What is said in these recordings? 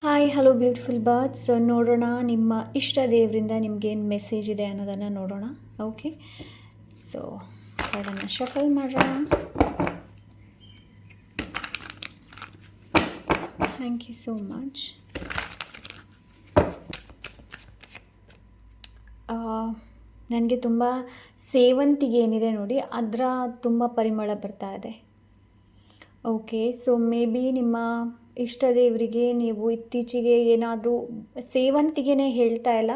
Hi hello beautiful birds. ನೋಡೋಣ ನಿಮ್ಮ ಇಷ್ಟ ದೇವರಿಂದ ನಿಮಗೇನು ಮೆಸೇಜ್ ಇದೆ ಅನ್ನೋದನ್ನು ನೋಡೋಣ. ಓಕೆ, ಸೊ ಅದನ್ನು ಶಫಲ್ ಮಾಡೋಣ. Thank you so much. ನನಗೆ ತುಂಬ ಸೇವಂತಿಗೆ ಏನಿದೆ ನೋಡಿ, ಅದರ ತುಂಬ ಪರಿಮಳ ಬರ್ತಾ ಇದೆ. ಓಕೆ, ಸೊ ಮೇ ಬಿ ನಿಮ್ಮ ಇಷ್ಟ ದೇವರಿಗೆ ನೀವು ಇತ್ತೀಚೆಗೆ ಏನಾದರೂ ಸೇವಂತಿಗೆನೇ ಹೇಳ್ತಾ ಇಲ್ಲ,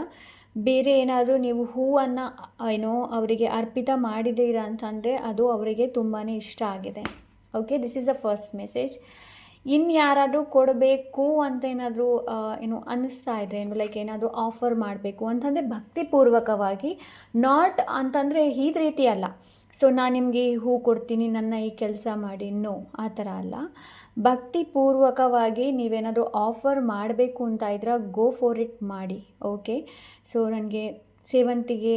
ಬೇರೆ ಏನಾದರೂ ನೀವು ಹೂವನ್ನು ಅವರಿಗೆ ಅರ್ಪಿತ ಮಾಡಿದ್ದೀರಾ ಅಂತಂದರೆ ಅದು ಅವರಿಗೆ ತುಂಬಾ ಇಷ್ಟ ಆಗಿದೆ. Okay, this is the first message. ಇನ್ನು ಯಾರಾದರೂ ಕೊಡಬೇಕು ಅಂತ ಏನಾದರೂ ಅನ್ನಿಸ್ತಾ ಇದೆ, ಲೈಕ್ ಏನಾದರೂ ಆಫರ್ ಮಾಡಬೇಕು ಅಂತಂದರೆ ಭಕ್ತಿಪೂರ್ವಕವಾಗಿ, ನಾಟ್ ಅಂತಂದರೆ ಈ ರೀತಿ ಅಲ್ಲ. ಸೊ ನಾನು ನಿಮಗೆ ಹೂ ಕೊಡ್ತೀನಿ, ನನ್ನ ಈ ಕೆಲಸ ಮಾಡಿ, ನೋ, ಆ ಥರ ಅಲ್ಲ. ಭಕ್ತಿಪೂರ್ವಕವಾಗಿ ನೀವೇನಾದರೂ ಆಫರ್ ಮಾಡಬೇಕು ಅಂತ ಇದ್ರೆ ಗೋ ಫಾರ್ ಇಟ್ ಮಾಡಿ. ಓಕೆ, ಸೊ ನನಗೆ ಸೇವಂತಿಗೆ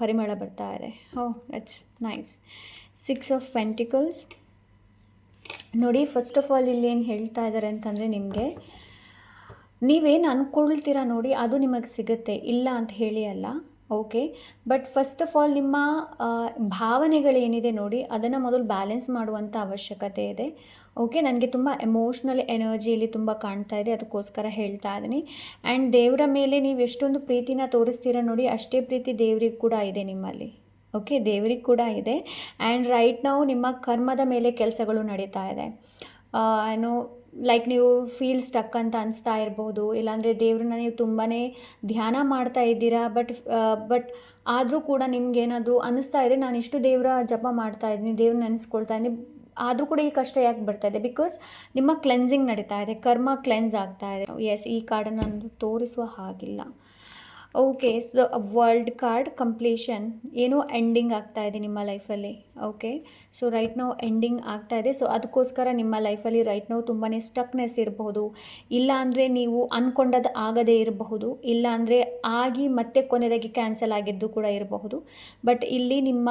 ಪರಿಮಳ ಬರ್ತಾ ಇದೆ. That's nice. 6 ಆಫ್ ಪೆಂಟಿಕಲ್ಸ್ ನೋಡಿ. ಫಸ್ಟ್ ಆಫ್ ಆಲ್ ಇಲ್ಲಿ ಏನು ಹೇಳ್ತಾ ಇದ್ದಾರೆ ಅಂತಂದರೆ, ನಿಮಗೆ ನೀವೇನು ಅಂದ್ಕೊಳ್ತೀರಾ ನೋಡಿ ಅದು ನಿಮಗೆ ಸಿಗುತ್ತೆ, ಇಲ್ಲ ಅಂತ ಹೇಳಿ ಅಲ್ಲ. Okay, but first of all ನಿಮ್ಮ ಭಾವನೆಗಳೇನಿದೆ ನೋಡಿ ಅದನ್ನು ಮೊದಲು ಬ್ಯಾಲೆನ್ಸ್ ಮಾಡುವಂಥ ಅವಶ್ಯಕತೆ ಇದೆ. ಓಕೆ, ನನಗೆ ತುಂಬ ಎಮೋಷ್ನಲ್ ಎನರ್ಜಿ ಇಲ್ಲಿ ತುಂಬ ಕಾಣ್ತಾ ಇದೆ, ಅದಕ್ಕೋಸ್ಕರ ಹೇಳ್ತಾ ಇದ್ದೀನಿ. ಆ್ಯಂಡ್ ದೇವರ ಮೇಲೆ ನೀವು ಎಷ್ಟೊಂದು ಪ್ರೀತಿನ ತೋರಿಸ್ತೀರ ನೋಡಿ, ಅಷ್ಟೇ ಪ್ರೀತಿ ದೇವ್ರಿಗೆ ಕೂಡ ಇದೆ ನಿಮ್ಮಲ್ಲಿ. ಓಕೆ, ದೇವ್ರಿಗೆ ಕೂಡ ಇದೆ. ಆ್ಯಂಡ್ ರೈಟ್ ನಾವು ನಿಮ್ಮ ಕರ್ಮದ ಮೇಲೆ ಕೆಲಸಗಳು ನಡೀತಾ ಇದೆ. ಲೈಕ್ ನೀವು ಫೀಲ್ ಸ್ಟಕ್ ಅಂತ ಅನಿಸ್ತಾ ಇರ್ಬೋದು, ಇಲ್ಲಾಂದರೆ ದೇವ್ರನ್ನ ನೀವು ತುಂಬಾ ಧ್ಯಾನ ಮಾಡ್ತಾ ಇದ್ದೀರಾ, ಬಟ್ ಆದರೂ ಕೂಡ ನಿಮ್ಗೇನಾದರೂ ಅನ್ನಿಸ್ತಾ ಇದೆ, ನಾನು ಇಷ್ಟು ದೇವರ ಜಪ ಮಾಡ್ತಾ ಇದ್ದೀನಿ, ದೇವ್ರ ನೆನೆಸ್ಕೊಳ್ತಾ ಇದ್ದೀನಿ, ಆದರೂ ಕೂಡ ಈ ಕಷ್ಟ ಯಾಕೆ ಬರ್ತಾ ಇದೆ? ಬಿಕಾಸ್ ನಿಮ್ಮ ಕ್ಲೆನ್ಸಿಂಗ್ ನಡೀತಾ ಇದೆ, ಕರ್ಮ ಕ್ಲೆನ್ಸ್ ಆಗ್ತಾ ಇದೆ. ಎಸ್, ಈ ಕಾರ್ಡನ್ನು ತೋರಿಸುವ ಹಾಗಿಲ್ಲ. Okay, so world card completion, ಏನೋ ಎಂಡಿಂಗ್ ಆಗ್ತಾ ಇದೆ ನಿಮ್ಮ ಲೈಫಲ್ಲಿ. ಓಕೆ, ಸೊ ರೈಟ್ ನಾವು ಎಂಡಿಂಗ್ ಆಗ್ತಾ ಇದೆ. ಸೊ ಅದಕ್ಕೋಸ್ಕರ ನಿಮ್ಮ ಲೈಫಲ್ಲಿ ರೈಟ್ ನಾವು ತುಂಬಾ ಸ್ಟಕ್ನೆಸ್ ಇರಬಹುದು, ಇಲ್ಲಾಂದರೆ ನೀವು ಅಂದ್ಕೊಂಡದ್ದು ಆಗದೇ ಇರಬಹುದು, ಇಲ್ಲಾಂದರೆ ಆಗಿ ಮತ್ತೆ ಕೊನೆಯದಾಗಿ ಕ್ಯಾನ್ಸಲ್ ಆಗಿದ್ದು ಕೂಡ ಇರಬಹುದು. ಬಟ್ ಇಲ್ಲಿ ನಿಮ್ಮ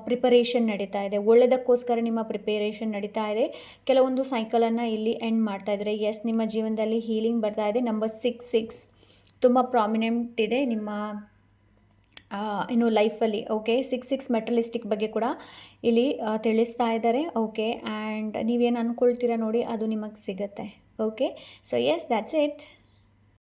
ಪ್ರಿಪರೇಷನ್ ನಡೀತಾ ಇದೆ, ಒಳ್ಳೆಯದಕ್ಕೋಸ್ಕರ ನಿಮ್ಮ ಪ್ರಿಪರೇಷನ್ ನಡೀತಾ ಇದೆ. ಕೆಲವೊಂದು ಸೈಕಲನ್ನು ಇಲ್ಲಿ ಎಂಡ್ ಮಾಡ್ತಾ ಇದ್ದಾರೆ. ಎಸ್, ನಿಮ್ಮ ಜೀವನದಲ್ಲಿ ಹೀಲಿಂಗ್ ಬರ್ತಾ ಇದೆ. ನಂಬರ್ 6 ತುಂಬ ಪ್ರಾಮಿನೆಂಟ್ ಇದೆ ನಿಮ್ಮ ಲೈಫಲ್ಲಿ. ಓಕೆ, 6 ಮೆಟಲಿಸ್ಟಿಕ್ ಬಗ್ಗೆ ಕೂಡ ಇಲ್ಲಿ ತಿಳಿಸ್ತಾ ಇದ್ದಾರೆ. ಓಕೆ, ಆ್ಯಂಡ್ ನೀವೇನು ಅಂದ್ಕೊಳ್ತೀರಾ ನೋಡಿ ಅದು ನಿಮಗೆ ಸಿಗುತ್ತೆ. Okay, so yes, that's it.